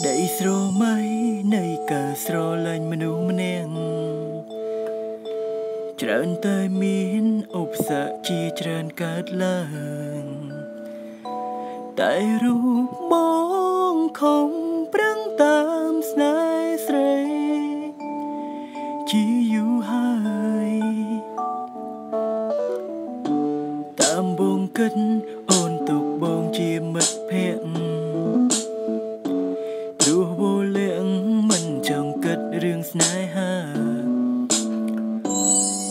ក្តីស្រមៃនៃការស្រឡាញ់មនុស្សម្នាក់ច្រើនតែមានឧបសគ្គជាច្រើនកើតឡើងតែរូបបងខំប្រឹងតាមស្នេហ៍ស្រីជាយូរហើយតាមបងគិតអូនទុកបងជាមិត្តភក្តិព្រោះវល់លាក់មិនចង់គិតរឿងស្នេហា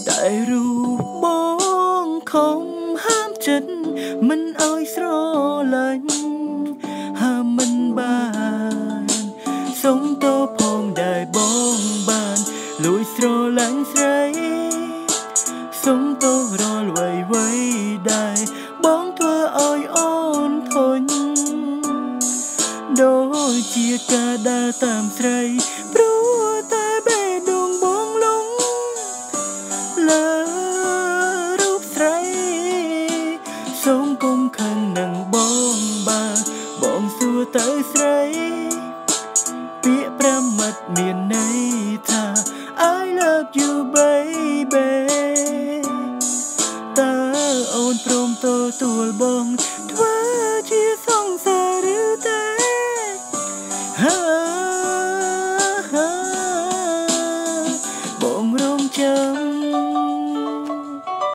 តែរូបបងខំហាមចិត្តមិនឲ្យស្រឡាញ់ហាមមិនបានសុំតបផងដែលបងបានលួចស្រឡាញ់ស្រីសុំទោសរាល់អ្វីៗដែលបងធ្វើឲ្យអូនធន់ដូចជាការដើរតាមស្រីព្រោះតែបេះដូងបងលងលើរូបស្រីសូមកុំខឹងនឹងបងបើបងសួរទៅស្រីពាក្យ5ម៉ាត់មានន័យថា I love you baby តើអូនព្រមទទួលបងធ្វើជា